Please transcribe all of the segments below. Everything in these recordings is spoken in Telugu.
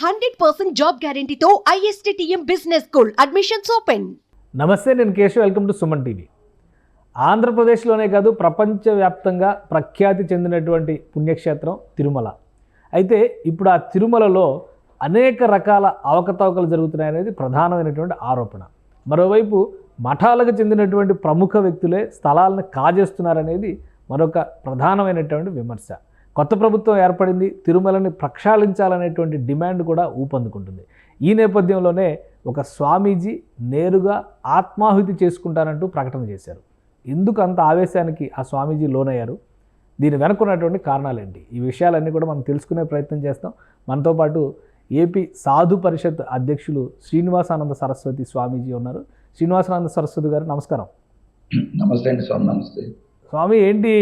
100% జాబ్ గ్యారంటీతో ISTTM business school admissions open. నమస్తే, నేను Keshav. Welcome to Suman TV. ఆంధ్రప్రదేశ్లోనే కాదు, ప్రపంచవ్యాప్తంగా ప్రఖ్యాతి చెందినటువంటి పుణ్యక్షేత్రం తిరుమల. అయితే ఇప్పుడు ఆ తిరుమలలో అనేక రకాల అవకతవకలు జరుగుతున్నాయనేది ప్రధానమైనటువంటి ఆరోపణ. మరోవైపు మఠాలకు చెందినటువంటి ప్రముఖ వ్యక్తులే స్థలాలను కాజేస్తున్నారనేది మరొక ప్రధానమైనటువంటి విమర్శ. కొత్త ప్రభుత్వం ఏర్పడింది, తిరుమలని ప్రక్షాళించాలనేటువంటి డిమాండ్ కూడా ఊపందుకుంటుంది. ఈ నేపథ్యంలోనే ఒక స్వామీజీ నేరుగా ఆత్మాహుతి చేసుకుంటానంటూ ప్రకటన చేశారు. ఎందుకు అంత ఆవేశానికి ఆ స్వామీజీ లోనయ్యారు? దీని వెనుకున్నటువంటి కారణాలేంటి? ఈ విషయాలన్నీ కూడా మనం తెలుసుకునే ప్రయత్నం చేస్తాం. మనతో పాటు ఏపీ సాధు పరిషత్ అధ్యక్షులు శ్రీనివాసానంద సరస్వతి స్వామీజీ ఉన్నారు. శ్రీనివాసానంద సరస్వతి గారు, నమస్కారం. నమస్తే అండి స్వామి. నమస్తే స్వామి. ఏంటి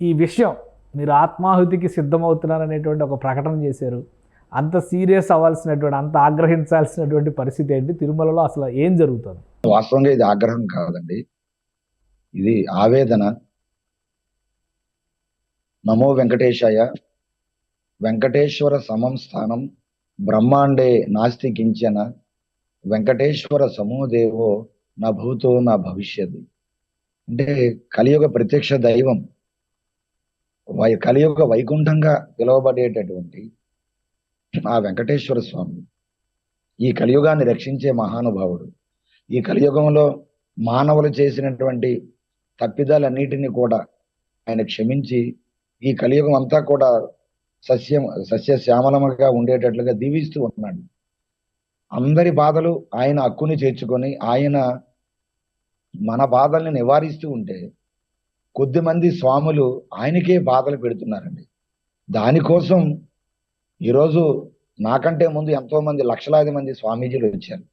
ఈ విషయం? మీరు ఆత్మాహుతికి సిద్ధమవుతున్నారనేటువంటి ఒక ప్రకటన చేశారు. అంత సీరియస్ అవ్వాల్సినటువంటి, అంత ఆగ్రహించాల్సినటువంటి పరిస్థితి ఏంటి? తిరుమలలో అసలు ఏం జరుగుతుంది? వాస్తవంగా ఇది ఆగ్రహం కాదండి, ఇది ఆవేదన. నమో వెంకటేశాయ, వెంకటేశ్వర సమం స్థానం బ్రహ్మాండే నాస్తి కించన, వెంకటేశ్వర సమోదేవో నా భూతో నా భవిష్యత్. అంటే కలియుగ ప్రత్యక్ష దైవం, కలియుగ వైకుంఠంగా పిలువబడేటటువంటి ఆ వెంకటేశ్వర స్వామి ఈ కలియుగాన్ని రక్షించే మహానుభావుడు. ఈ కలియుగంలో మానవులు చేసినటువంటి తప్పిదాలన్నిటినీ కూడా ఆయన క్షమించి ఈ కలియుగం అంతా కూడా సస్యశ్యామలముగా ఉండేటట్లుగా దీవిస్తూ ఉన్నాడు. అందరి బాధలు ఆయన హక్కుని చేర్చుకొని ఆయన మన బాధల్ని నివారిస్తూ ఉంటే కొద్దిమంది స్వాములు ఆయనకే బాధలు పెడుతున్నారండి. దానికోసం ఈరోజు నాకంటే ముందు ఎంతో మంది, లక్షలాది మంది స్వామీజీలు వచ్చారు.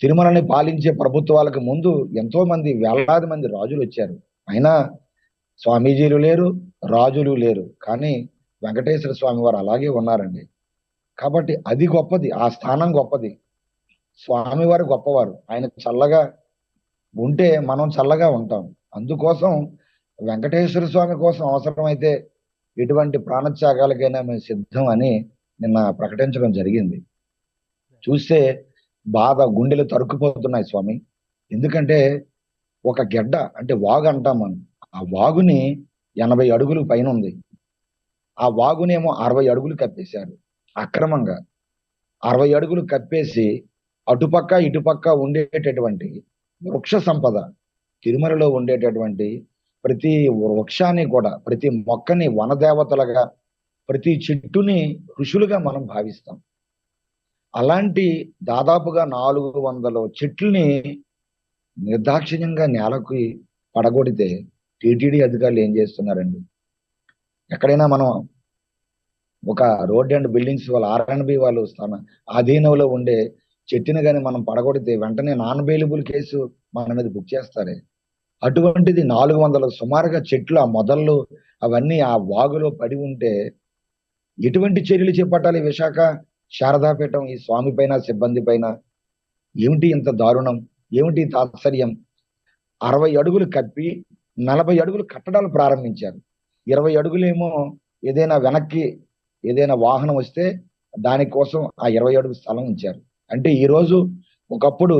తిరుమలని పాలించే ప్రభుత్వాలకు ముందు ఎంతో మంది, వేలాది మంది రాజులు వచ్చారు. అయినా స్వామీజీలు లేరు, రాజులు లేరు. కానీ వెంకటేశ్వర స్వామి వారు అలాగే ఉన్నారండి. కాబట్టి అది గొప్పది, ఆ స్థానం గొప్పది. స్వామివారు గొప్పవారు. ఆయన చల్లగా ఉంటే మనం చల్లగా ఉంటాం. అందుకోసం వెంకటేశ్వర స్వామి కోసం అవసరమైతే ఎటువంటి ప్రాణత్యాగాలకైనా మేము సిద్ధం అని నిన్న ప్రకటించడం జరిగింది. చూస్తే బాధ, గుండెలు తరుక్కుపోతున్నాయి స్వామి. ఎందుకంటే ఒక గెడ్డ, అంటే వాగు అంటాం మనం, ఆ వాగుని 80 అడుగులు పైన ఉంది. ఆ వాగునేమో 60 అడుగులు కప్పేశారు అక్రమంగా. 60 అడుగులు కప్పేసి అటుపక్క ఇటుపక్క ఉండేటటువంటి వృక్ష సంపద, తిరుమలలో ఉండేటటువంటి ప్రతి వృక్షాన్ని కూడా, ప్రతి మొక్కని వనదేవతలుగా, ప్రతి చెట్టుని ఋషులుగా మనం భావిస్తాం. అలాంటి దాదాపుగా 400 చెట్లని నిర్దాక్షిణ్యంగా నేలకు పడగొడితే టీటీడీ అధికారులు ఏం చేస్తున్నారండి? ఎక్కడైనా మనం ఒక రోడ్ అండ్ బిల్డింగ్స్ వాళ్ళ R&B వాళ్ళు అధీనంలో ఉండే చెట్టుని కానీ మనం పడగొడితే వెంటనే నాన్ బెయిలబుల్ కేసు మన మీద బుక్ చేస్తారే. అటువంటిది 400 సుమారుగా చెట్లు, ఆ మొదళ్ళు అవన్నీ ఆ వాగులో పడి ఉంటే ఎటువంటి చర్యలు చేపట్టాలి? విశాఖ శారదాపీఠం ఈ స్వామి పైన, సిబ్బంది పైన ఏమిటి ఇంత దారుణం? ఏమిటి తాత్సర్యం? 60 అడుగులు కప్పి 40 అడుగులు కట్టడాలు ప్రారంభించారు. 20 అడుగులేమో ఏదైనా వెనక్కి ఏదైనా వాహనం వస్తే దానికోసం ఆ 20 అడుగు స్థలం ఉంచారు. అంటే ఈరోజు ఒకప్పుడు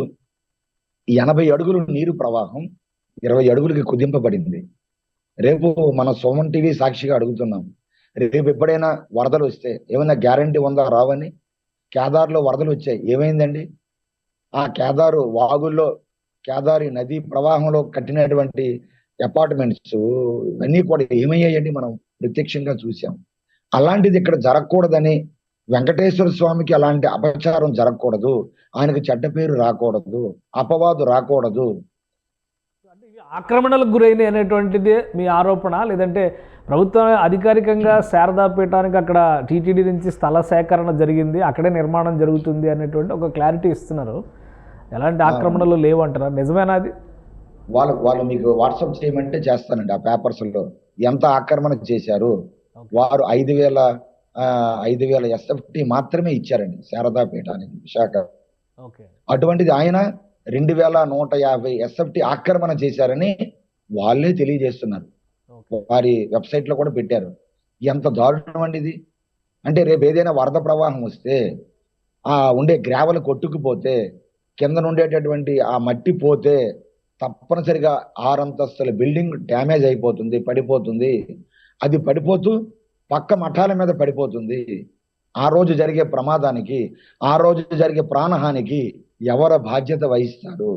80 అడుగులు నీరు ప్రవాహం 20 అడుగులకి కుదింపబడింది. రేపు మన సుమన్ టీవీ సాక్షిగా అడుగుతున్నాం, రేపు ఎప్పుడైనా వరదలు వస్తే ఏమైనా గ్యారంటీ ఉందా? రావని. కేదార్లో వరదలు వచ్చాయి, ఏమైందండి? ఆ కేదారు వాగుల్లో, కేదారి నది ప్రవాహంలో కట్టినటువంటి అపార్ట్మెంట్స్ ఇవన్నీ కూడా ఏమయ్యాయండి? మనం ప్రత్యక్షంగా చూసాం. అలాంటిది ఇక్కడ జరగకూడదని, వెంకటేశ్వర స్వామికి అలాంటి అపచారం జరగకూడదు, ఆయనకు చెడ్డ పేరు రాకూడదు, అపవాదు రాకూడదు. ఆక్రమణలకు గురైన అనేటువంటిది మీ ఆరోపణ? లేదంటే ప్రభుత్వం అధికారికంగా శారదాపీఠానికి అక్కడ టీటీడీ నుంచి స్థల సేకరణ జరిగింది, అక్కడే నిర్మాణం జరుగుతుంది అనేటువంటి ఒక క్లారిటీ ఇస్తున్నారు. ఎలాంటి ఆక్రమణలు లేవు అంటారా? నిజమేనా అది? వాళ్ళు మీకు వాట్సాప్ చేయమంటే చేస్తానండి. ఆ పేపర్స్లో ఎంత ఆక్రమణ చేశారు. వారు 5,000 SFT మాత్రమే ఇచ్చారండి శారదాపీఠానికి, విశాఖ. అటువంటిది ఆయన 2,150 SFT ఆక్రమణ చేశారని వాళ్ళే తెలియజేస్తున్నారు. వారి వెబ్సైట్ లో కూడా పెట్టారు. ఎంత దారుణం అండి ఇది. అంటే రేపు ఏదైనా వరద ప్రవాహం వస్తే ఆ ఉండే గ్రావెల్ కొట్టుకుపోతే, కింద ఉండేటటువంటి ఆ మట్టి పోతే తప్పనిసరిగా 6 అంతస్తుల బిల్డింగ్ డ్యామేజ్ అయిపోతుంది, పడిపోతుంది. అది పడిపోతూ పక్క మఠాల మీద పడిపోతుంది. ఆ రోజు జరిగే ప్రమాదానికి, ఆ రోజు జరిగే ప్రాణహానికి ఎవరు బాధ్యత వహిస్తారు?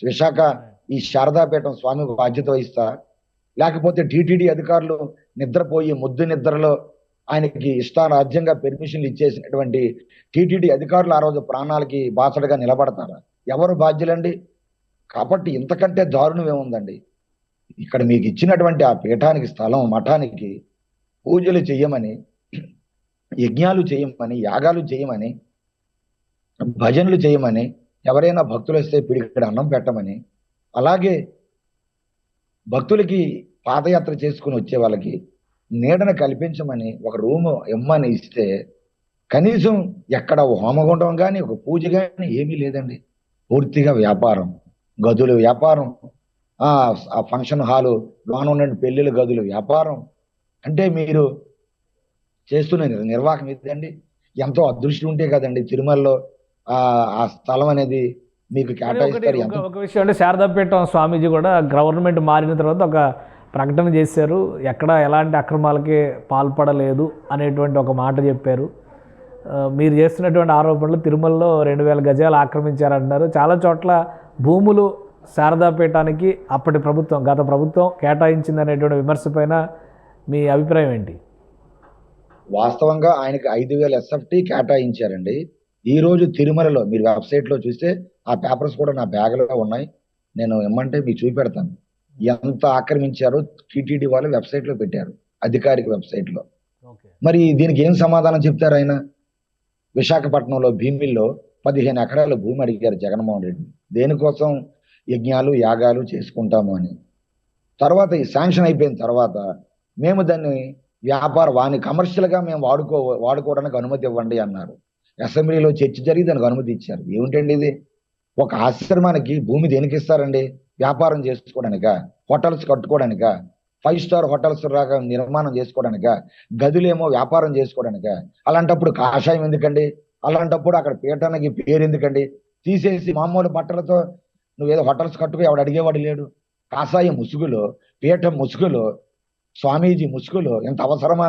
విశాఖ ఈ శారదాపీఠం స్వామి బాధ్యత వహిస్తా, లేకపోతే టీటీడీ అధికారులు నిద్రపోయి ముద్దు నిద్రలో ఆయనకి ఇష్టారాజ్యంగా పెర్మిషన్లు ఇచ్చేసినటువంటి టీటీడీ అధికారులు ఆ రోజు ప్రాణాలకి బాసటగా నిలబడతారా? ఎవరు బాధ్యులండి? కాబట్టి ఇంతకంటే దారుణం ఏముందండి? ఇక్కడ మీకు ఇచ్చినటువంటి ఆ పీఠానికి, స్థలం, మఠానికి పూజలు చేయమని, యజ్ఞాలు చేయమని, యాగాలు చేయమని, భజనలు చేయమని, ఎవరైనా భక్తులు వస్తే పిడికిడ అన్నం పెట్టమని, అలాగే భక్తులకి పాదయాత్ర చేసుకుని వచ్చే వాళ్ళకి నీడను కల్పించమని ఒక రూము ఇమ్మని ఇస్తే, కనీసం ఎక్కడ హోమగుండం కానీ ఒక పూజ కానీ ఏమీ లేదండి. పూర్తిగా వ్యాపారం, గదులు వ్యాపారం, ఆ ఫంక్షన్ హాలు లోన ఉన్న పెళ్లిళ్ళ గదులు వ్యాపారం. అంటే మీరు చేస్తున్న నిర్వాహకం ఇదండి. ఎంతో అదృష్టం ఉంటే కదండి తిరుమలలో ఆ స్థలం అనేది మీకు కేటాయిస్తారు. ఒక విషయం అంటే శారదాపీఠం స్వామీజీ కూడా గవర్నమెంట్ మారిన తర్వాత ఒక ప్రకటన చేశారు, ఎక్కడ ఎలాంటి అక్రమాలకి పాల్పడలేదు అనేటువంటి ఒక మాట చెప్పారు. మీరు చేస్తున్నటువంటి ఆరోపణలు తిరుమలలో 2000 గజాలు ఆక్రమించారంటున్నారు. చాలా చోట్ల భూములు శారదాపీఠానికి అప్పటి ప్రభుత్వం, గత ప్రభుత్వం కేటాయించింది అనేటువంటి విమర్శ పైన మీ అభిప్రాయం ఏంటి? వాస్తవంగా ఆయనకి 5000 ఎస్ఎఫ్టీ కేటాయించారండి. ఈ రోజు తిరుమలలో మీరు వెబ్సైట్లో చూస్తే ఆ పేపర్స్ కూడా నా బ్యాగ్లో ఉన్నాయి, నేను ఇమ్మంటే మీకు చూపెడతాను. ఎంత ఆక్రమించారో టీటీడీ వాళ్ళు వెబ్సైట్లో పెట్టారు, అధికారిక వెబ్సైట్లో. మరి దీనికి ఏం సమాధానం చెప్తారు ఆయన? విశాఖపట్నంలో భీమిల్లో 15 ఎకరాల భూమి అడిగారు జగన్మోహన్ రెడ్డి. దేనికోసం? యజ్ఞాలు యాగాలు చేసుకుంటాము అని. తర్వాత ఈ శాంక్షన్ అయిపోయిన తర్వాత మేము దాన్ని వాని కమర్షియల్గా మేము వాడుకోవడానికి అనుమతి ఇవ్వండి అన్నారు. అసెంబ్లీలో చర్చ జరిగి దానికి అనుమతి ఇచ్చారు. ఏమిటండి ఇది? ఒక ఆశ్రమానికి భూమి దేనికి ఇస్తారండి? వ్యాపారం చేసుకోవడానిక? హోటల్స్ కట్టుకోవడానిక? 5 స్టార్ హోటల్స్ రాగా నిర్మాణం చేసుకోవడానిక? గదులేమో వ్యాపారం చేసుకోవడానిక? అలాంటప్పుడు కాషాయం ఎందుకండి? అలాంటప్పుడు అక్కడ పీఠానికి పేరు ఎందుకండి? తీసేసి మామూలు బట్టలతో నువ్వేదో హోటల్స్ కట్టుకో, ఎవడు అడిగేవాడు లేడు. కాషాయం ముసుగులో, పీఠం ముసుగులో, స్వామీజీ ముసుగులో ఎంత అవసరమా?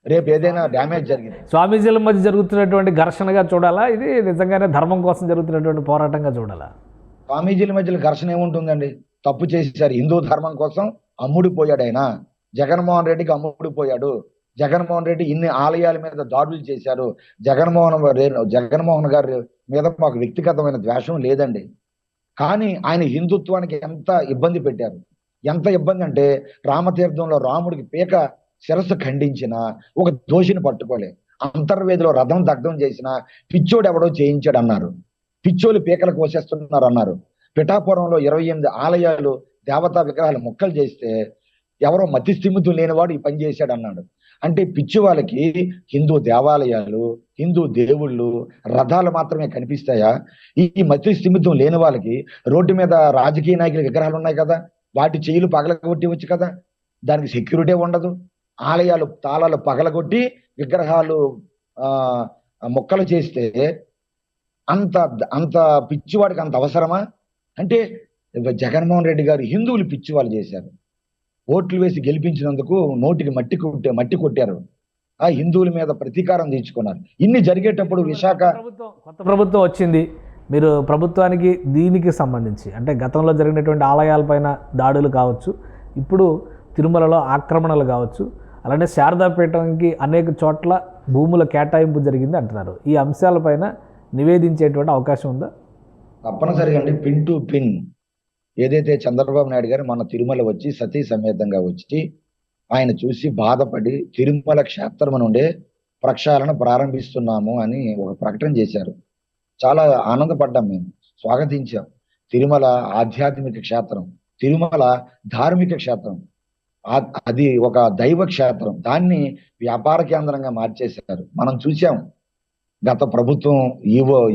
రేపు ఏదైనా డ్యామేజ్ జరిగింది, స్వామీజీల మధ్య జరుగుతున్నటువంటి ఘర్షణగా చూడాలా, ఇది నిజంగానే ధర్మం కోసం జరుగుతున్నటువంటి పోరాటంగా చూడాలా? స్వామీజీల మధ్యలో ఘర్షణ ఏముంటుందండి? తప్పు చేసేసారు. హిందూ ధర్మం కోసం అమ్ముడిపోయాడు ఆయన. జగన్మోహన్ రెడ్డికి అమ్ముడిపోయాడు. జగన్మోహన్ రెడ్డి ఇన్ని ఆలయాల మీద దాడులు చేశారు. జగన్మోహన్ గారి మీద మాకు వ్యక్తిగతమైన ద్వేషం లేదండి. కానీ ఆయన హిందుత్వానికి ఎంత ఇబ్బంది పెట్టారు. ఎంత ఇబ్బంది అంటే, రామతీర్థంలో రాముడికి పీక శిరస్సు ఖండించిన ఒక దోషిని పట్టుకోలే. అంతర్వేదిలో రథం దగ్ధం చేసిన పిచ్చోడు ఎవడో చేయించాడు అన్నారు. పిచ్చోలు పీకలు కోసేస్తున్నారు అన్నారు. పిఠాపురంలో 28 ఆలయాలు, దేవతా విగ్రహాలు ముక్కలు చేస్తే ఎవరో మతి స్థిమితం లేనివాడు ఈ పని చేశాడు అన్నాడు. అంటే పిచ్చి వాళ్ళకి హిందూ దేవాలయాలు, హిందూ దేవుళ్ళు, రథాలు మాత్రమే కనిపిస్తాయా? ఈ మతి స్థిమితం లేని వాళ్ళకి రోడ్డు మీద రాజకీయ నాయకుల విగ్రహాలు ఉన్నాయి కదా, వాటి చెయ్యిలు పగలగొట్టి కదా, దానికి సెక్యూరిటీ ఉండదు. ఆలయాలు తాళాలు పగలగొట్టి విగ్రహాలు ముక్కలు చేస్తే అంత అంత పిచ్చివాడికి అంత అవసరమా? అంటే జగన్మోహన్ రెడ్డి గారు హిందువులు పిచ్చివాళ్ళు చేశారు. ఓట్లు వేసి గెలిపించినందుకు నోటికి మట్టి కొట్టారు. ఆ హిందువుల మీద ప్రతీకారం తీర్చుకున్నారు. ఇన్ని జరిగేటప్పుడు కొత్త ప్రభుత్వం వచ్చింది. మీరు ప్రభుత్వానికి దీనికి సంబంధించి అంటే గతంలో జరిగినటువంటి ఆలయాలపైన దాడులు కావచ్చు, ఇప్పుడు తిరుమలలో ఆక్రమణలు కావచ్చు, అలానే శారదాపీఠంకి అనేక చోట్ల భూముల కేటాయింపు జరిగింది అంటున్నారు. ఈ అంశాలపైన నివేదించేటువంటి అవకాశం ఉందా? తప్పనిసరిగా అండి. పిన్ టు పిన్ ఏదైతే చంద్రబాబు నాయుడు గారు మన తిరుమల వచ్చి సతీ సమేతంగా వచ్చి ఆయన చూసి బాధపడి తిరుమల క్షేత్రం నుండే ప్రక్షాళన ప్రారంభిస్తున్నాము అని ఒక ప్రకటన చేశారు. చాలా ఆనందపడ్డాం, మేము స్వాగతించాం. తిరుమల ఆధ్యాత్మిక క్షేత్రం, తిరుమల ధార్మిక క్షేత్రం, అది ఒక దైవ క్షేత్రం. దాన్ని వ్యాపార కేంద్రంగా మార్చేశారు. మనం చూసాం. గత ప్రభుత్వం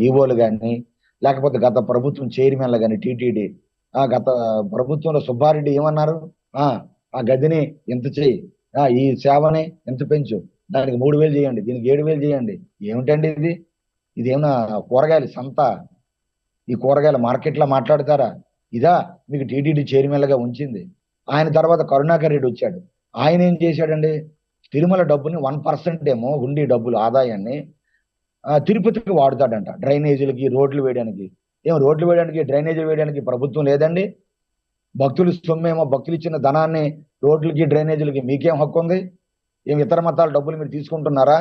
ఈవోలు కానీ, లేకపోతే గత ప్రభుత్వం చైర్మన్లు కానీ, టీటీడీ గత ప్రభుత్వంలో సుబ్బారెడ్డి ఏమన్నారు? ఆ గదిని ఎంత చేయి, ఈ సేవని ఎంత పెంచు, దానికి 3,000 చేయండి, దీనికి 7,000 చేయండి. ఏమిటండి ఇది? ఇదేమన్నా కూరగాయల సంత? ఈ కూరగాయల మార్కెట్లో మాట్లాడతారా? ఇదా మీకు టీటీడీ చైర్మన్గా ఉంచింది? ఆయన తర్వాత కరుణాకర్ రెడ్డి వచ్చాడు. ఆయన ఏం చేశాడండి? తిరుమల డబ్బుని 1% ఏమో హుండీ డబ్బులు ఆదాయాన్ని తిరుపతికి వాడుతాడంట, డ్రైనేజీలకి, రోడ్లు వేయడానికి. రోడ్లు వేయడానికి, డ్రైనేజీలు వేయడానికి ప్రభుత్వం లేదండి? భక్తులు సొమ్మేమో, భక్తులు ఇచ్చిన ధనాన్ని రోడ్లకి, డ్రైనేజీలకి మీకేం హక్కు ఉంది? ఇతర మతాల డబ్బులు మీరు తీసుకుంటున్నారా?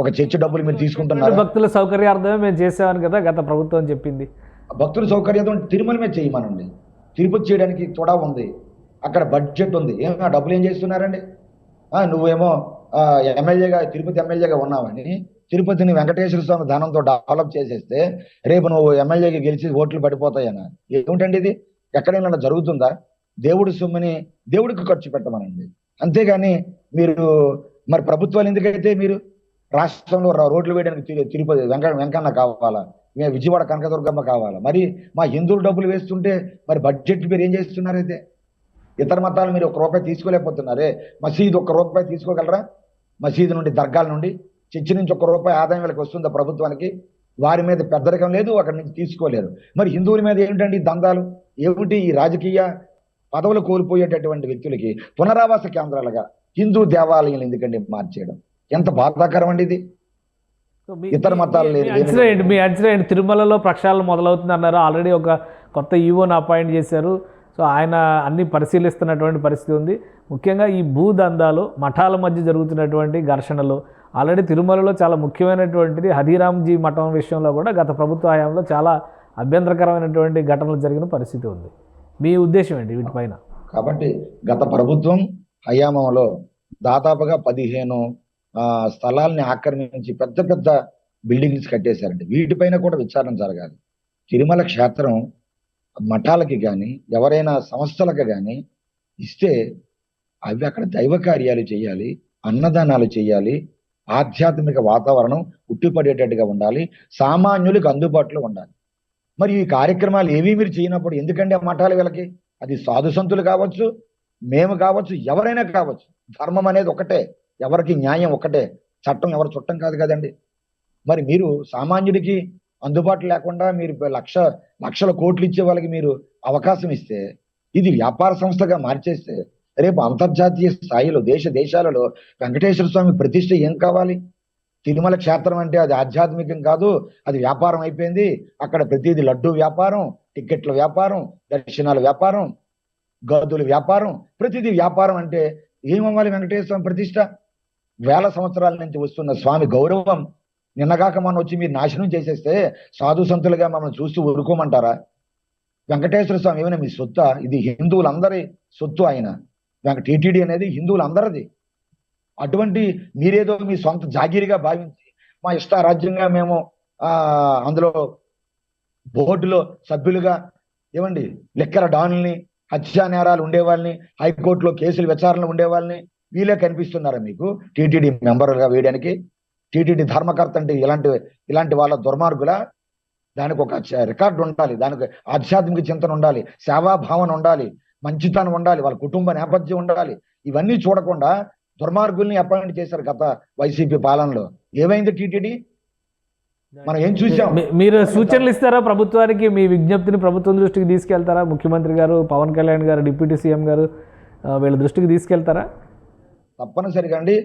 ఒక చర్చి డబ్బులు మీరు తీసుకుంటున్నారా? భక్తుల సౌకర్యార్థమే మేము చేసామని కదా గత ప్రభుత్వం చెప్పింది. భక్తుల సౌకర్యం తిరుమల మీద చేయమనండి. తిరుపతి చేయడానికి తొడా ఉంది, అక్కడ బడ్జెట్ ఉంది. ఆ డబ్బులు ఏం చేస్తున్నారండి? నువ్వేమో ఎమ్మెల్యేగా, తిరుపతి ఎమ్మెల్యేగా ఉన్నావని తిరుపతిని వెంకటేశ్వర స్వామి ధనంతో డెవలప్ చేసేస్తే రేపు నువ్వు ఎమ్మెల్యేకి గెలిచి ఓట్లు పడిపోతాయనా? ఏమిటండి ఇది? ఎక్కడైనా జరుగుతుందా? దేవుడి సొమ్ముని దేవుడికి ఖర్చు పెట్టమనండి, అంతేగాని మీరు మరి ప్రభుత్వాలు ఎందుకైతే మీరు రాష్ట్రంలో రోడ్లు వేయడానికి తిరుపతి వెంకన్న కావాలా, విజయవాడ కనకదుర్గమ్మ కావాలా? మరి మా హిందువులు డబ్బులు వేస్తుంటే మరి బడ్జెట్ మీరు ఏం చేస్తున్నారైతే? ఇతర మతాలు మీరు 1 రూపాయి తీసుకోలేకపోతున్నారే. మసీదు 1 రూపాయి తీసుకోగలరా? మసీదు నుండి, దర్గాల నుండి, చర్చి నుంచి 1 రూపాయి ఆదాయం వీళ్ళకి వస్తుందా ప్రభుత్వానికి? వారి మీద పెద్దరికం లేదు, అక్కడి నుంచి తీసుకోలేరు. మరి హిందువుల మీద ఏమిటండి దందాలు? ఏమిటి ఈ రాజకీయ పదవులు కోల్పోయేటటువంటి వ్యక్తులకి పునరావాస కేంద్రాలుగా హిందూ దేవాలయాలు ఎందుకండి మార్చేయడం? ఎంత బాధాకరం అండి ఇది. ఇతర మతాలు మీ అంచనా తిరుమలలో ప్రక్షాళన మొదలవుతుంది అన్నారు. ఆల్రెడీ ఒక కొత్త ఈవోని అపాయింట్ చేశారు. సో ఆయన అన్ని పరిశీలిస్తున్నటువంటి పరిస్థితి ఉంది. ముఖ్యంగా ఈ భూదందాలు, మఠాల మధ్య జరుగుతున్నటువంటి ఘర్షణలు, ఆల్రెడీ తిరుమలలో చాలా ముఖ్యమైనటువంటిది హరిరామ్జీ మఠం విషయంలో కూడా గత ప్రభుత్వ హయాంలో చాలా అభ్యంతరకరమైనటువంటి ఘటనలు జరిగిన పరిస్థితి ఉంది. మీ ఉద్దేశం ఏంటి వీటిపైన? కాబట్టి గత ప్రభుత్వం హయాంలో దాదాపుగా 15 స్థలాల్ని ఆక్రమించి పెద్ద పెద్ద బిల్డింగ్స్ కట్టేశారండి. వీటిపైన కూడా విచారణ జరగాలి. తిరుమల క్షేత్రం మఠాలకి కానీ, ఎవరైనా సంస్థలకు కానీ ఇస్తే అవి అక్కడ దైవ కార్యాలు చేయాలి, అన్నదానాలు చేయాలి, ఆధ్యాత్మిక వాతావరణం ఉట్టిపడేటట్టుగా ఉండాలి, సామాన్యులకు అందుబాటులో ఉండాలి. మరి ఈ కార్యక్రమాలు ఏవీ మీరు చేయనప్పుడు ఎందుకండి ఆ మఠాలు వీళ్ళకి? అది సాధు సంతులు కావచ్చు, మేము కావచ్చు, ఎవరైనా కావచ్చు. ధర్మం అనేది ఒకటే, ఎవరికి న్యాయం ఒకటే, చట్టం ఎవరు చుట్టం కాదు కదండి. మరి మీరు సామాన్యుడికి అందుబాటు లేకుండా మీరు లక్షల కోట్లు ఇచ్చే వాళ్ళకి మీరు అవకాశం ఇస్తే, ఇది వ్యాపార సంస్థగా మార్చేస్తే, రేపు అంతర్జాతీయ స్థాయిలో దేశాలలో వెంకటేశ్వర స్వామి ప్రతిష్ట ఏం కావాలి? తిరుమల క్షేత్రం అంటే అది ఆధ్యాత్మికం కాదు, అది వ్యాపారం అయిపోయింది. అక్కడ ప్రతిదీ లడ్డూ వ్యాపారం, టిక్కెట్ల వ్యాపారం, దర్శనాల వ్యాపారం, గదుల వ్యాపారం, ప్రతిదీ వ్యాపారం. అంటే ఏమవ్వాలి వెంకటేశ్వర స్వామి ప్రతిష్ట? వేల సంవత్సరాల నుంచి వస్తున్న స్వామి గౌరవం నిన్నగాక మనం వచ్చి మీరు నాశనం చేసేస్తే సాధు సంతులుగా మమ్మల్ని చూస్తూ ఊరుకోమంటారా? వెంకటేశ్వర స్వామి ఏమైనా మీ సొత్తా? ఇది హిందువులందరి సొత్తు. ఆయన టీటీడీ అనేది హిందువులందరిది. అటువంటి మీరేదో మీ సొంత జాగీరిగా భావించి మా ఇష్టారాజ్యంగా మేము అందులో బోర్డులో సభ్యులుగా లెక్కల డాన్లని, హత్యా నేరాలు ఉండేవాళ్ళని, హైకోర్టులో కేసులు విచారణలు ఉండేవాళ్ళని వీళ్ళే కనిపిస్తున్నారా మీకు టీటీడీ మెంబర్గా వేయడానికి? టీటీడీ ధర్మకర్త అంటే ఇలాంటి వాళ్ళ దుర్మార్గుల? దానికి ఒక రికార్డు ఉండాలి, దానికి ఆధ్యాత్మిక చింతన ఉండాలి, సేవాభావన ఉండాలి, మంచితనం ఉండాలి, వాళ్ళ కుటుంబ నేపథ్యం ఉండాలి. ఇవన్నీ చూడకుండా దుర్మార్గుల్ని అపాయింట్ చేశారు గత వైసీపీ పాలనలో. ఏమైంది టీటీడీ? మనం ఏం చూసాం? మీరు సూచనలు ఇస్తారా ప్రభుత్వానికి? మీ విజ్ఞప్తిని ప్రభుత్వం దృష్టికి తీసుకెళ్తారా? ముఖ్యమంత్రి గారు, పవన్ కళ్యాణ్ గారు, డిప్యూటీ సీఎం గారు వీళ్ళ దృష్టికి తీసుకెళ్తారా? తప్పనిసరిగా అండి.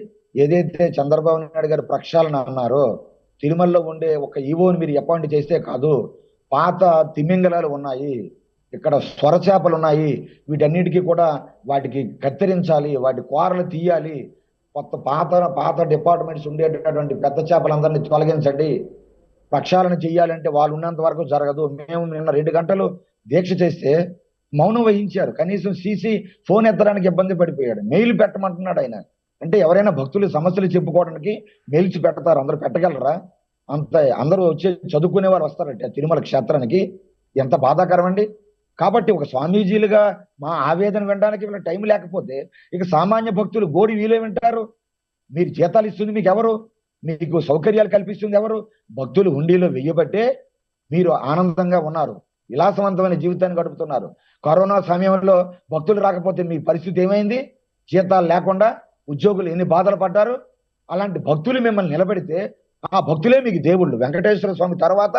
ఏదైతే చంద్రబాబు నాయుడు గారు ప్రక్షాళన అన్నారో, తిరుమలలో ఉండే ఒక ఈవోని మీరు అపాయింట్ చేస్తే కాదు, పాత తిమింగలాలు ఉన్నాయి, ఇక్కడ స్వరచేపలు ఉన్నాయి, వీటన్నిటికీ కూడా వాటికి కత్తిరించాలి, వాటి కూరలు తీయాలి, పాత డిపార్ట్మెంట్స్ ఉండేటటువంటి పెద్ద చేపలందరినీ తొలగించండి, ప్రక్షాళన చెయ్యాలంటే వాళ్ళు ఉన్నంత వరకు జరగదు. మేము నిన్న 2 గంటలు దీక్ష చేస్తే మౌనం వహించారు. కనీసం సీసీ ఫోన్ ఎత్తడానికి ఇబ్బంది పడిపోయాడు. మెయిల్ పెట్టమంటున్నాడు ఆయన. అంటే ఎవరైనా భక్తులు సమస్యలు చెప్పుకోవడానికి మెయిల్స్ పెడతారు, అందరూ పెట్టగలరా? అందరూ వచ్చి చదువుకునే వారు వస్తారంటే తిరుమల క్షేత్రానికి. ఎంత బాధాకరం అండి. కాబట్టి ఒక స్వామీజీలుగా మా ఆవేదన వినడానికి వీళ్ళ టైం లేకపోతే ఇక సామాన్య భక్తులు గోడి వీలే వింటారు. మీరు జీతాలు ఇస్తుంది మీకు ఎవరు? మీకు సౌకర్యాలు కల్పిస్తుంది ఎవరు? భక్తులు హుండీలో వెయ్యబట్టే మీరు ఆనందంగా ఉన్నారు, విలాసవంతమైన జీవితాన్ని గడుపుతున్నారు. కరోనా సమయంలో భక్తులు రాకపోతే మీ పరిస్థితి ఏమైంది? జీతాలు లేకుండా ఉద్యోగులు ఎన్ని బాధలు పడ్డారు? అలాంటి భక్తులు మిమ్మల్ని నిలబెడితే ఆ భక్తులే మీకు దేవుళ్ళు. వెంకటేశ్వర స్వామి తర్వాత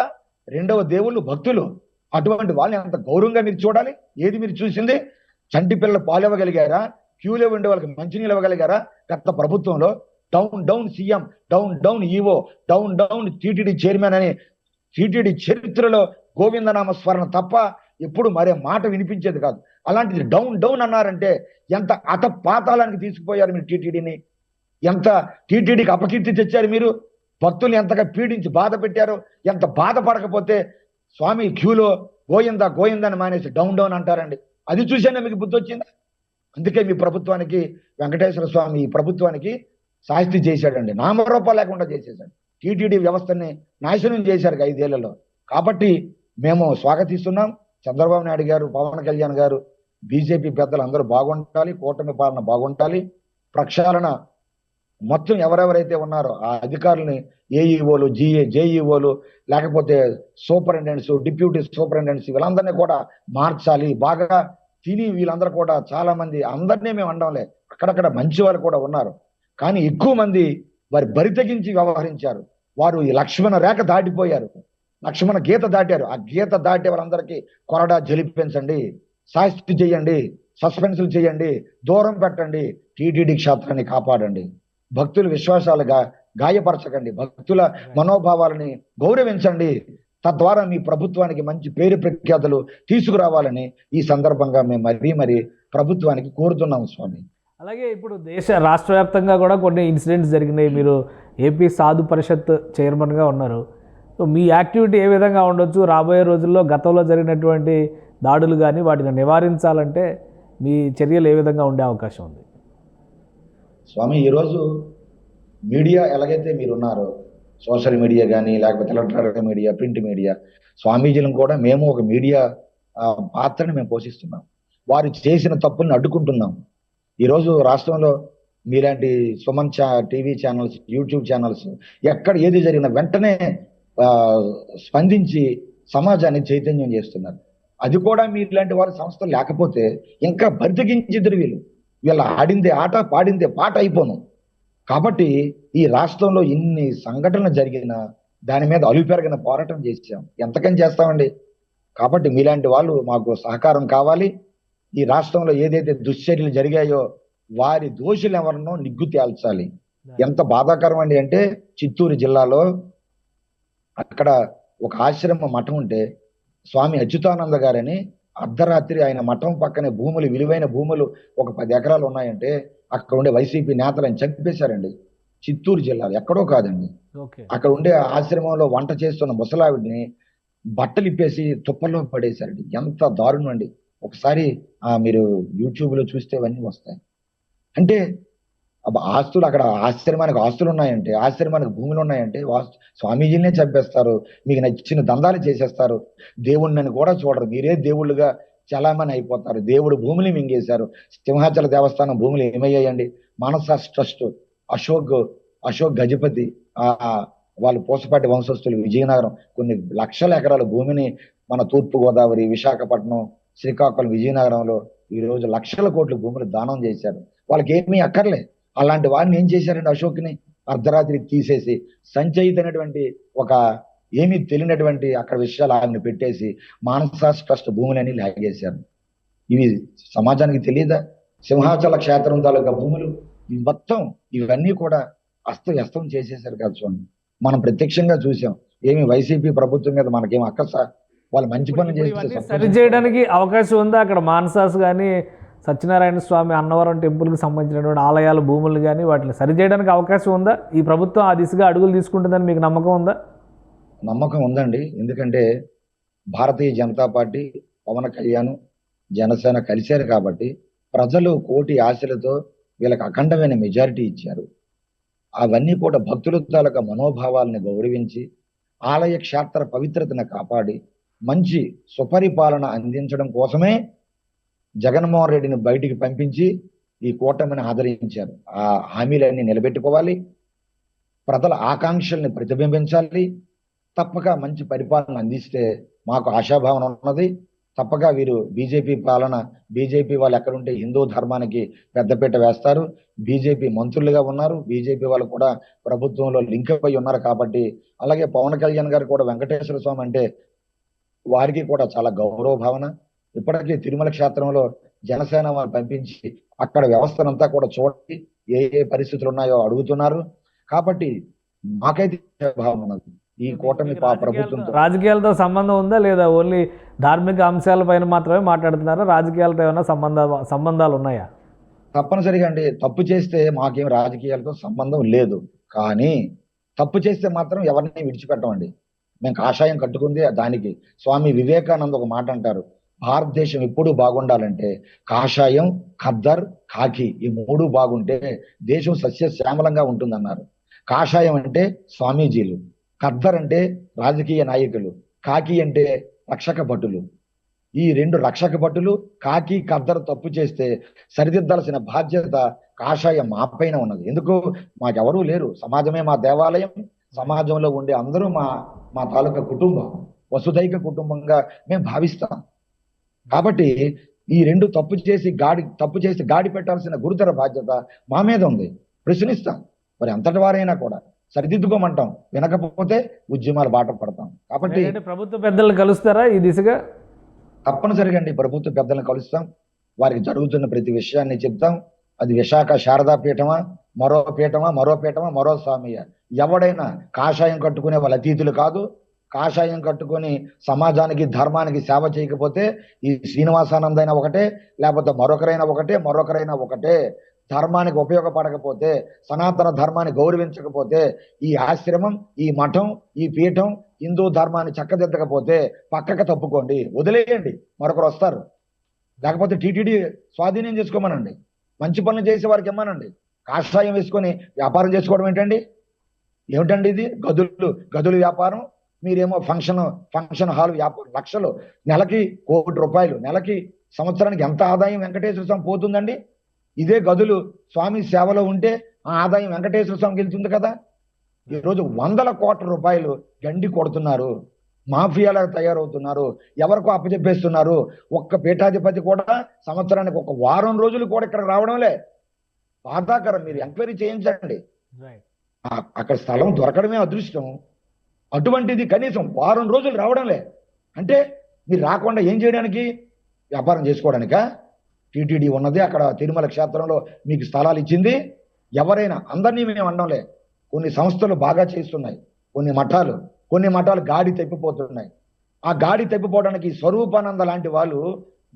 రెండవ దేవుళ్ళు భక్తులు. అటువంటి వాళ్ళని ఎంత గౌరవంగా మీరు చూడాలి. ఏది మీరు చూసింది? చంటి పిల్లలు పాలు ఇవ్వగలిగారా? క్యూలో ఉండే వాళ్ళకి మంచినీళ్ళు ఇవ్వగలిగారా? గత ప్రభుత్వంలో down down CM, down down EO, down down TTD chairman అని టీటీడీ చరిత్రలో గోవిందనామ స్మరణ తప్ప ఎప్పుడు మరే మాట వినిపించేది కాదు. అలాంటిది డౌన్ డౌన్ అన్నారంటే ఎంత పాతాళానికి తీసుకుపోయారు మీరు టీటీడీని. ఎంత టీటీడీకి అపకీర్తి తెచ్చారు మీరు. భక్తుల్ని ఎంతగా పీడించి బాధ పెట్టారు. ఎంత బాధపడకపోతే స్వామి క్యూలో గోయిందా గోయిందని మానేసి డౌన్ డౌన్ అంటారండి. అది చూసేనే మీకు బుద్ధి వచ్చిందా? అందుకే మీ ప్రభుత్వానికి వెంకటేశ్వర స్వామి ఈ ప్రభుత్వానికి శాస్తి చేశాడండి. నామరూపం లేకుండా చేసేసాడు. టీటీడీ వ్యవస్థని నాశనం చేశారు 5 ఏళ్లలో. కాబట్టి మేము స్వాగతిస్తున్నాం. చంద్రబాబు నాయుడు గారు, పవన్ కళ్యాణ్ గారు, బీజేపీ పెద్దలు అందరూ బాగుండాలి. కూటమి పాలన బాగుండాలి. ప్రక్షాళన మొత్తం ఎవరెవరైతే ఉన్నారో ఆ అధికారులని, ఏఈఓలు, జేఈఓలు, లేకపోతే సూపరింటెండెంట్స్, డిప్యూటీ సూపరింటెండెంట్స్, వీళ్ళందరినీ కూడా మార్చాలి. బాగా తిని వీళ్ళందరూ కూడా చాలా మంది, అందరినీ మేము అనడంలే, అక్కడక్కడ మంచి వారు కూడా ఉన్నారు. కానీ ఎక్కువ మంది వారి బరి తెగించి వ్యవహరించారు. వారు ఈ లక్ష్మణ రేఖ దాటిపోయారు. లక్ష్మణ గీత దాటారు. ఆ గీత దాటే వాళ్ళందరికీ కొరడా జలిపించండి, శాస్తి చేయండి, సస్పెన్సులు చేయండి, దూరం పెట్టండి, టీటీడీ క్షేత్రాన్ని కాపాడండి. భక్తుల విశ్వాసాలుగా గాయపరచకండి, భక్తుల మనోభావాలని గౌరవించండి. తద్వారా మీ ప్రభుత్వానికి మంచి పేరు ప్రఖ్యాతులు తీసుకురావాలని ఈ సందర్భంగా మేము మరీ ప్రభుత్వానికి కోరుతున్నాం స్వామి. అలాగే ఇప్పుడు రాష్ట్ర వ్యాప్తంగా కూడా కొన్ని ఇన్సిడెంట్స్ జరిగినాయి. మీరు ఏపీ సాధు పరిషత్ చైర్మన్గా ఉన్నారు. సో మీ యాక్టివిటీ ఏ విధంగా ఉండొచ్చు? రాబోయే రోజుల్లో గతంలో జరిగినటువంటి దాడులు కానీ వాటిని నివారించాలంటే మీ చర్యలు ఏ విధంగా ఉండే అవకాశం ఉంది? స్వామి, ఈరోజు మీడియా ఎలాగైతే మీరున్నారో, సోషల్ మీడియా కానీ లేకపోతే ఎలక్ట్రానిక్ మీడియా, ప్రింట్ మీడియా, స్వామీజీలను కూడా మేము ఒక మీడియా పాత్రని మేము పోషిస్తున్నాం. వారు చేసిన తప్పుల్ని అడ్డుకుంటున్నాం. ఈరోజు రాష్ట్రంలో మీలాంటి Suman TV channels, YouTube channels ఎక్కడ ఏది జరిగిన వెంటనే స్పందించి సమాజాన్ని చైతన్యం చేస్తున్నారు. అది కూడా మీలాంటి వారి సంస్థలు లేకపోతే ఇంకా బరితెగించిద్దరు వీళ్ళ ఆడిందే ఆట, పాడిందే పాట అయిపోను. కాబట్టి ఈ రాష్ట్రంలో ఇన్ని సంఘటనలు జరిగినా దాని మీద అలుపెరగిన పోరాటం చేసాం. ఎంతకని చేస్తామండి. కాబట్టి మీలాంటి వాళ్ళు మాకు సహకారం కావాలి. ఈ రాష్ట్రంలో ఏదైతే దుశ్చర్యలు జరిగాయో వారి దోషులు ఎవరినో నిగ్గు తేల్చాలి. ఎంత బాధాకరం అండి అంటే, చిత్తూరు జిల్లాలో అక్కడ ఒక ఆశ్రమ మఠం ఉంటే స్వామి అచ్యుతానంద గారని అర్ధరాత్రి ఆయన మఠం పక్కనే భూములు, విలువైన భూములు ఒక 10 ఎకరాలు ఉన్నాయంటే అక్కడ ఉండే వైసీపీ నేతలను చంపేశారండి. చిత్తూరు జిల్లాలో ఎక్కడో కాదండి. అక్కడ ఉండే ఆశ్రమంలో వంట చేస్తున్న ముసలావిడిని బట్టలు ఇప్పేసి తుప్పల్లో పడేశారండి. ఎంత దారుణం అండి. ఒకసారి మీరు యూట్యూబ్ లో చూస్తే అవన్నీ వస్తాయి. అంటే ఆస్తులు, అక్కడ ఆశ్రమానికి ఆస్తులు ఉన్నాయంటే, ఆశ్రమానికి భూములు ఉన్నాయంటే స్వామీజీనే చంపేస్తారు. మీకు నచ్చిన దందాలు చేసేస్తారు. దేవుణ్ణి కూడా చూడరు. మీరే దేవుళ్ళుగా చలామణి అయిపోతారు. దేవుడు భూములు మింగేశారు. సింహాచల దేవస్థానం భూములు ఏమయ్యాయండి? మానస ట్రస్ట్, అశోక్ గజపతి, వాళ్ళు పూసపాటి వంశస్థులు, విజయనగరం కొన్ని లక్షల ఎకరాల భూమిని మన తూర్పు గోదావరి, విశాఖపట్నం, శ్రీకాకుళం, విజయనగరంలో ఈ రోజు లక్షల కోట్ల భూములు దానం చేశారు. వాళ్ళకి ఏమీ అక్కర్లే. అలాంటి వాడిని ఏం చేశారండి? అశోక్ని అర్ధరాత్రి తీసేసి సంచయితైనటువంటి ఒక ఏమీ తెలియనటువంటి అక్కడ విషయాలు ఆయన్ని పెట్టేసి మానస ట్రస్ట్ భూములని లాగేశారు. ఇవి సమాజానికి తెలియదా? సింహాచల క్షేత్రం తాలూకా భూములు మొత్తం ఇవన్నీ కూడా అస్తవ్యస్తం చేసేశారు కదా స్వామి. మనం ప్రత్యక్షంగా చూసాం. ఏమి వైసీపీ ప్రభుత్వం మీద మనకేం అక్కస, వాళ్ళు మంచి పనులు చేస్తే సరి చేయడానికి అవకాశం ఉందా? అక్కడ మానసాస్ కానీ, సత్యనారాయణ స్వామి అన్నవరం టెంపుల్కి సంబంధించినటువంటి ఆలయాల భూములు కానీ వాటిని సరిచేయడానికి అవకాశం ఉందా? ఈ ప్రభుత్వం ఆ దిశగా అడుగులు తీసుకుంటుందని మీకు నమ్మకం ఉందా? నమ్మకం ఉందండి. ఎందుకంటే భారతీయ జనతా పార్టీ, పవన్ కళ్యాణ్, జనసేన కలిశారు కాబట్టి ప్రజలు కోటి ఆశలతో వీళ్ళకి అఖండమైన మెజారిటీ ఇచ్చారు. అవన్నీ కూడా భక్తుల తాలూకా మనోభావాలను గౌరవించి ఆలయ క్షేత్ర పవిత్రతను కాపాడి మంచి సుపరిపాలన అందించడం కోసమే జగన్మోహన్ రెడ్డిని బయటికి పంపించి ఈ కూటమిని ఆదరించారు. ఆ హామీలన్నీ నిలబెట్టుకోవాలి. ప్రజల ఆకాంక్షల్ని ప్రతిబింబించాలి. తప్పక మంచి పరిపాలన అందిస్తే మాకు ఆశాభావన ఉన్నది. తప్పక వీరు బీజేపీ పాలన, బీజేపీ వాళ్ళు ఎక్కడుంటే హిందూ ధర్మానికి పెద్దపీట వేస్తారు. బీజేపీ మంత్రులుగా ఉన్నారు, బీజేపీ వాళ్ళు కూడా ప్రభుత్వంలో లింక్ అయి ఉన్నారు కాబట్టి. అలాగే పవన్ కళ్యాణ్ గారు కూడా వెంకటేశ్వర స్వామి అంటే వారికి కూడా చాలా గౌరవ భావన. ఇప్పటికీ తిరుమల క్షేత్రంలో జనసేన వారు పంపించి అక్కడ వ్యవస్థనంతా కూడా చూడండి, ఏ ఏ పరిస్థితులు ఉన్నాయో అడుగుతున్నారు. కాబట్టి మాకైతే భావం ఉన్నది ఈ కూటమి ప్రభుత్వంతో. రాజకీయాలతో సంబంధం ఉందా లేదా? ఓన్లీ ధార్మిక అంశాలపైన మాత్రమే మాట్లాడుతున్నారా? రాజకీయాలతో ఏమైనా సంబంధాలు ఉన్నాయా? తప్పనిసరిగా అండి, తప్పు చేస్తే మాకేం రాజకీయాలతో సంబంధం లేదు. కానీ తప్పు చేస్తే మాత్రం ఎవరిని విడిచిపెట్టమండి. మేము కాషాయం కట్టుకుంది దానికి. స్వామి వివేకానంద ఒక మాట అంటారు, భారతదేశం ఎప్పుడు బాగుండాలంటే కాషాయం, ఖద్దర్, కాకి ఈ మూడు బాగుంటే దేశం సస్యశ్యామలంగా ఉంటుందన్నారు. కాషాయం అంటే స్వామీజీలు, ఖద్దర్ అంటే రాజకీయ నాయకులు, కాకి అంటే రక్షక భటులు. ఈ రెండు రక్షక భటులు కాకి, ఖద్దరు తప్పు చేస్తే సరిదిద్దాల్సిన బాధ్యత కాషాయం మా పైన ఉన్నది. ఎందుకు? మాకెవరూ లేరు, సమాజమే మా దేవాలయం. సమాజంలో ఉండే అందరూ మా తాలూకా కుటుంబం, వసుదైక కుటుంబంగా మేము భావిస్తాం. కాబట్టి ఈ రెండు తప్పు చేసి గాడి పెట్టాల్సిన గురుతర బాధ్యత మా మీద ఉంది. ప్రశ్నిస్తాం, మరి అంతటి వారైనా కూడా సరిదిద్దుకోమంటాం. వినకపోతే ఉద్యమాలు బాట పడతాం. కాబట్టి ప్రభుత్వ పెద్దలు కలుస్తారా ఈ దిశగా? తప్పనిసరిగా అండి, ప్రభుత్వ పెద్దలను కలుస్తాం, వారికి జరుగుతున్న ప్రతి విషయాన్ని చెప్తాం. అది విశాఖ శారదా పీఠమా, మరో పీఠమా, మరో స్వామియా, ఎవడైనా కాషాయం కట్టుకునే వాళ్ళ అతీతులు కాదు. కాషాయం కట్టుకొని సమాజానికి, ధర్మానికి సేవ చేయకపోతే ఈ శ్రీనివాసానందైనా ఒకటే, లేకపోతే మరొకరైనా ఒకటే. ధర్మానికి ఉపయోగపడకపోతే, సనాతన ధర్మాన్ని గౌరవించకపోతే, ఈ ఆశ్రమం, ఈ మఠం, ఈ పీఠం హిందూ ధర్మాన్ని చక్కదిద్దకపోతే పక్కకు తప్పుకోండి, వదిలేయండి, మరొకరు వస్తారు. లేకపోతే టీటీడీ స్వాధీనం చేసుకోమనండి, మంచి పనులు చేసే వారికి ఇమ్మనండి. కాషాయం వేసుకొని వ్యాపారం చేసుకోవడం ఏమిటండి ఇది? గదులు వ్యాపారం. మీరేమో ఫంక్షన్ హాల్ వ్యాపారం, లక్షలు, నెలకి ₹1,00,00,000, నెలకి సంవత్సరానికి ఎంత ఆదాయం వెంకటేశ్వర స్వామి పోతుందండి? ఇదే గదులు స్వామి సేవలో ఉంటే ఆ ఆదాయం వెంకటేశ్వర స్వామికి వెళ్తుంది కదా. ఈరోజు ₹100 కోట్ల గండి కొడుతున్నారు, మాఫియాలకు తయారవుతున్నారు, ఎవరికో అప్పచెప్పేస్తున్నారు. ఒక్క పీఠాధిపతి కూడా సంవత్సరానికి 1 వారం రోజులు కూడా ఇక్కడ రావడంలే. బాధాకరం. మీరు ఎంక్వైరీ చేయించండి. అక్కడ స్థలం దొరకడమే అదృష్టం, అటువంటిది కనీసం 1 వారం రోజులు రావడంలే. అంటే మీరు రాకుండా ఏం చేయడానికి? వ్యాపారం చేసుకోవడానికా? టీటీడీ ఉన్నది అక్కడ తిరుమల క్షేత్రంలో మీకు స్థలాలు ఇచ్చింది. ఎవరైనా, అందరినీ మేము అనడంలే, కొన్ని సంస్థలు బాగా చేస్తున్నాయి, కొన్ని మఠాలు గాడి తప్పిపోతున్నాయి. ఆ గాడి తప్పిపోవడానికి స్వరూపానంద లాంటి వాళ్ళు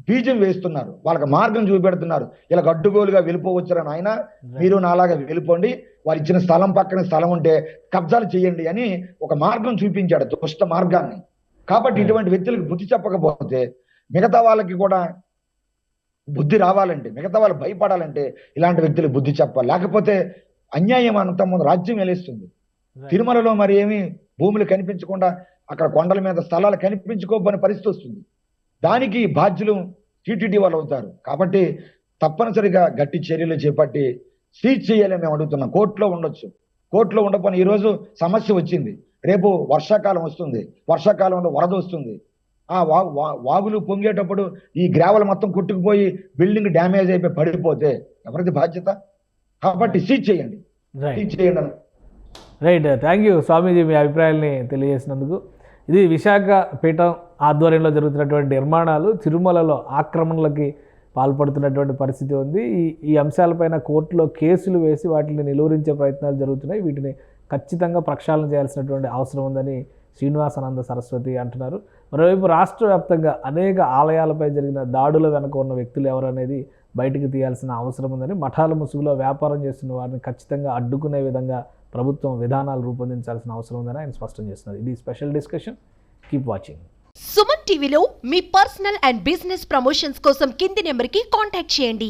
బీజం వేస్తున్నారు, వాళ్ళకి మార్గం చూపెడుతున్నారు. ఇలా అడ్డుగోలుగా వెళ్ళిపోవచ్చురని ఆయన, మీరు నాలాగా వెళ్ళిపోండి, వారు ఇచ్చిన స్థలం పక్కన స్థలం ఉంటే కబ్జాలు చేయండి అని ఒక మార్గం చూపించాడు, దుష్ట మార్గాన్ని. కాబట్టి ఇటువంటి వ్యక్తులకు బుద్ధి చెప్పకపోతే మిగతా వాళ్ళకి కూడా బుద్ధి రావాలంటే, మిగతా వాళ్ళు భయపడాలంటే ఇలాంటి వ్యక్తులకు బుద్ధి చెప్పాలి. లేకపోతే అన్యాయం అంత ముందు రాజ్యం వెలేస్తుంది. తిరుమలలో మరి ఏమి భూములు కనిపించకుండా అక్కడ కొండల మీద స్థలాలు కనిపించుకోబోని పరిస్థితి వస్తుంది. దానికి బాధ్యులు టీటీడీ వాళ్ళు అవుతారు. కాబట్టి తప్పనిసరిగా గట్టి చర్యలు చేపట్టి సీజ్ చేయాలని మేము అడుగుతున్నాం. కోర్టులో ఉండొచ్చు, కోర్టులో ఉండకపోయినా ఈరోజు సమస్య వచ్చింది, రేపు వర్షాకాలం వస్తుంది, వర్షాకాలంలో వరద వస్తుంది. ఆ వాగులు పొంగేటప్పుడు ఈ గ్రావెల్ మొత్తం కొట్టుకుపోయి బిల్డింగ్ డ్యామేజ్ అయిపోయి పడిపోతే ఎవరిది బాధ్యత? కాబట్టి సీజ్ చేయండి. రైట్, థ్యాంక్ యూ స్వామీజీ, మీ అభిప్రాయాల్ని తెలియజేసినందుకు. ఇది విశాఖ పీఠం ఆధ్వర్యంలో జరుగుతున్నటువంటి నిర్మాణాలు తిరుమలలో ఆక్రమణలకి పాల్పడుతున్నటువంటి పరిస్థితి ఉంది. ఈ అంశాలపైన కోర్టులో కేసులు వేసి వాటిని నిలువరించే ప్రయత్నాలు జరుగుతున్నాయి. వీటిని ఖచ్చితంగా ప్రక్షాళన చేయాల్సినటువంటి అవసరం ఉందని శ్రీనివాసానంద సరస్వతి అంటున్నారు. మరోవైపు రాష్ట్ర వ్యాప్తంగా అనేక ఆలయాలపై జరిగిన దాడుల వెనుక ఉన్న వ్యక్తులు ఎవరనేది బయటికి తీయాల్సిన అవసరం ఉందని, మఠాల ముసుగులో వ్యాపారం చేస్తున్న వారిని ఖచ్చితంగా అడ్డుకునే విధంగా ప్రభుత్వం విధానాలు రూపొందించాల్సిన అవసరం ఉందని ఆయన స్పష్టం చేస్తున్నారు. ఇది special discussion. Keep watching. Suman టీవీలో మీ పర్సనల్ అండ్ బిజినెస్ ప్రమోషన్స్ కోసం కింది నెంబర్కి కాంటాక్ట్ చేయండి.